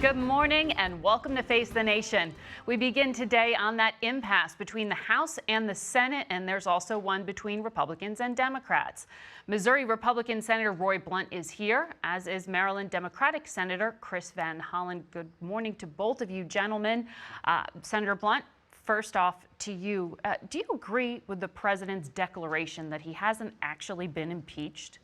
Good morning and welcome to Face the Nation. We begin today on that impasse between the House and the Senate, and there's also one between Republicans and Democrats. Missouri Republican Senator Roy Blunt is here, as is Maryland Democratic Senator Chris Van Hollen. Good morning to both of you gentlemen. Senator Blunt, first off to you. Do you agree with the president's declaration that he hasn't actually been impeached?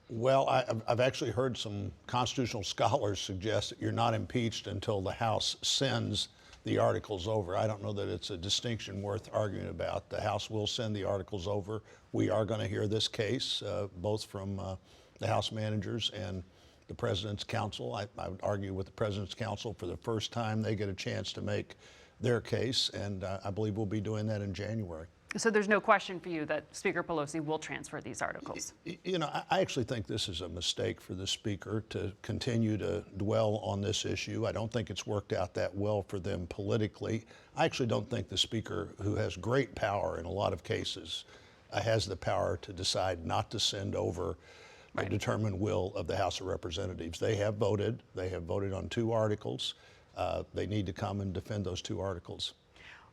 Well, I've actually heard some constitutional scholars suggest that you're not impeached until the House sends the articles over. I don't know that it's a distinction worth arguing about. The House will send the articles over. We are going to hear this case, both from the House managers and the President's counsel. I would argue with the President's counsel for the first time they get a chance to make their case, and I believe we'll be doing that in January. So there's no question for you that Speaker Pelosi will transfer these articles? You know, I actually think this is a mistake for the Speaker to continue to dwell on this issue. I don't think it's worked out that well for them politically. I actually don't think the Speaker, who has great power in a lot of cases, has the power to decide not to send over the determined will of the House of Representatives. They have voted. They have voted on 2 articles. They need to come and defend those 2 articles.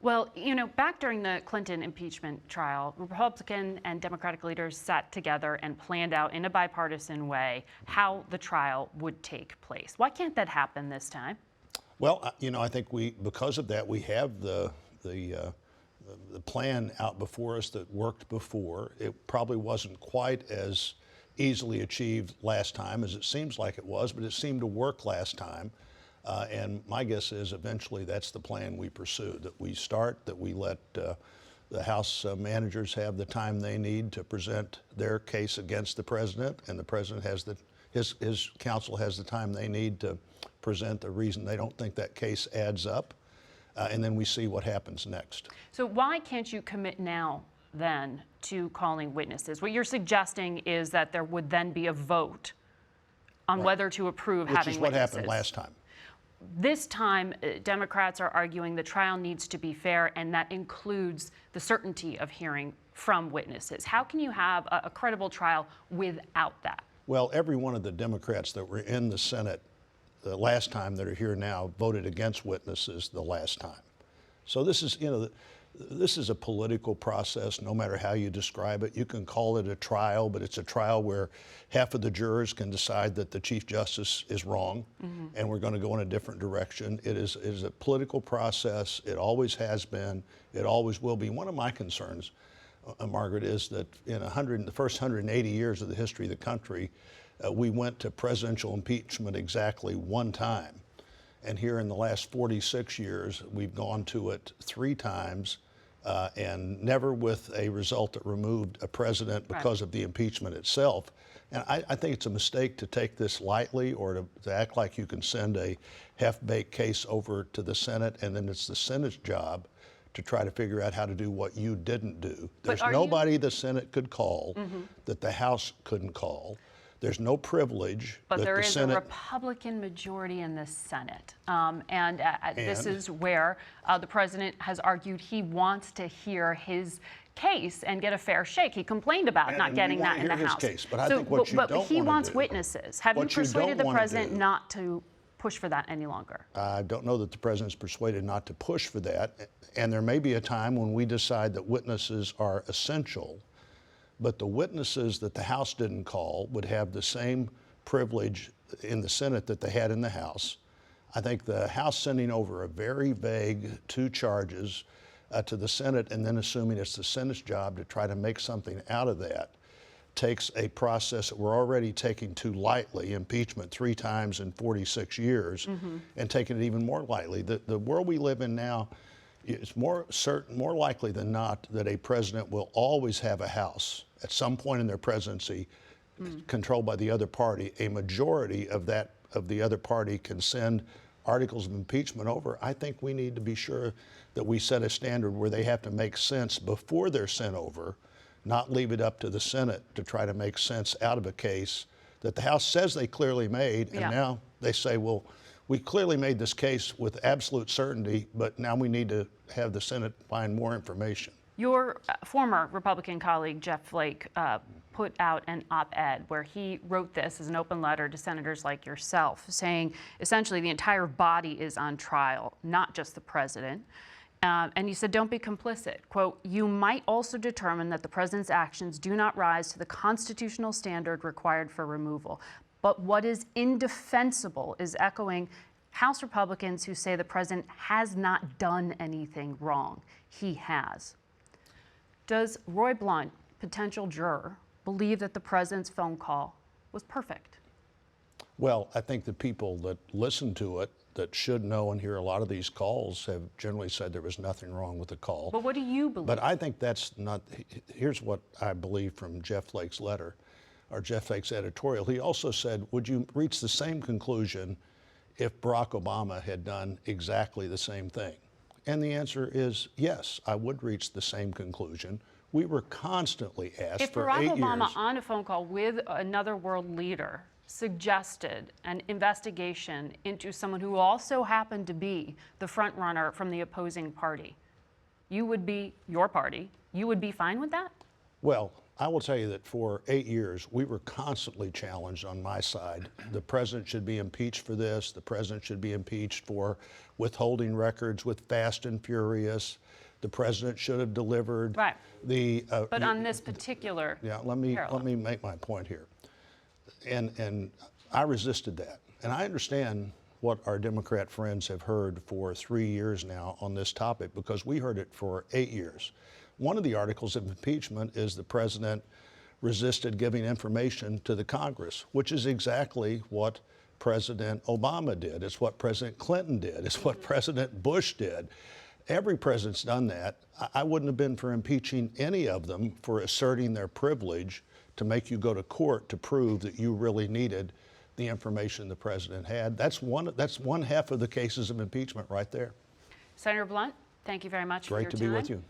Well, you know, back during the Clinton impeachment trial, Republican and Democratic leaders sat together and planned out in a bipartisan way how the trial would take place. Why can't that happen this time? Well, you know, I think because of that, we have the plan out before us that worked before. It probably wasn't quite as easily achieved last time as it seems like it was, but it seemed to work last time. And my guess is eventually that's the plan we pursue, that we start, that we let the House managers have the time they need to present their case against the president, and the president has his counsel has the time they need to present the reason they don't think that case adds up, and then we see what happens next. So why can't you commit now then to calling witnesses? What you're suggesting is that there would then be a vote on whether to approve having witnesses. Which is what happened last time. This time, Democrats are arguing the trial needs to be fair, and that includes the certainty of hearing from witnesses. How can you have a credible trial without that? Well, every one of the Democrats that were in the Senate the last time that are here now voted against witnesses the last time. So this is, you know, this is a political process, no matter how you describe it. You can call it a trial, but it's a trial where half of the jurors can decide that the Chief Justice is wrong, and we're going to go in a different direction. It is a political process. It always has been. It always will be. One of my concerns, Margaret, is that in the first 180 years of the history of the country, we went to presidential impeachment exactly 1 time. And here in the last 46 years, we've gone to it 3 times, and never with a result that removed a president because of the impeachment itself. And I think it's a mistake to take this lightly, or to act like you can send a half-baked case over to the Senate, and then it's the Senate's job to try to figure out how to do what you didn't do. There's nobody the Senate could call that the House couldn't call. There's no privilege. But there is a Republican majority in the Senate. And this is where the president has argued he wants to hear his case and get a fair shake. He complained about not getting that in the House. Case, but I think what you don't but he wants do, witnesses. Have you persuaded the president not to push for that any longer? I don't know that the president's persuaded not to push for that. And there may be a time when we decide that witnesses are essential, but the witnesses that the House didn't call would have the same privilege in the Senate that they had in the House. I think the House sending over a very vague 2 charges to the Senate, and then assuming it's the Senate's job to try to make something out of that, takes a process that we're already taking too lightly, impeachment 3 times in 46 years, and taking it even more lightly. The world we live in now, it's more likely than not that a president will always have a House at some point in their presidency controlled by the other party. A majority of the other party can send articles of impeachment over. I think we need to be sure that we set a standard where they have to make sense before they're sent over, not leave it up to the Senate to try to make sense out of a case that the House says they clearly made, and now they say, well, we clearly made this case with absolute certainty, but now we need to have the Senate find more information. Your former Republican colleague, Jeff Flake, put out an op-ed where he wrote this as an open letter to senators like yourself, saying essentially the entire body is on trial, not just the president. And he said, don't be complicit. Quote, you might also determine that the president's actions do not rise to the constitutional standard required for removal. But what is indefensible is echoing House Republicans who say the president has not done anything wrong. He has. Does Roy Blunt, potential juror, believe that the president's phone call was perfect? Well, I think the people that listen to it, that should know and hear a lot of these calls, have generally said there was nothing wrong with the call. But what do you believe? But I think that's not, here's what I believe from Jeff Flake's letter, or Jeff Flake's editorial. He also said, would you reach the same conclusion if Barack Obama had done exactly the same thing? And the answer is yes, I would reach the same conclusion. We were constantly asked for 8 years. If Barack Obama on a phone call with another world leader suggested an investigation into someone who also happened to be the front runner from the opposing party, you would be, your party, you would be fine with that? Well, I will tell you that for 8 years, we were constantly challenged on my side. The president should be impeached for this. The president should be impeached for withholding records with Fast and Furious. The president should have delivered. Right. But on this particular let me make my point here. And I resisted that. And I understand what our Democrat friends have heard for 3 years now on this topic, because we heard it for 8 years. One of the articles of impeachment is the president resisted giving information to the Congress, which is exactly what President Obama did. It's what President Clinton did. It's what President Bush did. Every president's done that. I wouldn't have been for impeaching any of them for asserting their privilege to make you go to court to prove that you really needed the information the president had. That's one half of the cases of impeachment right there. Senator Blunt, thank you very much for your time. Great to be with you.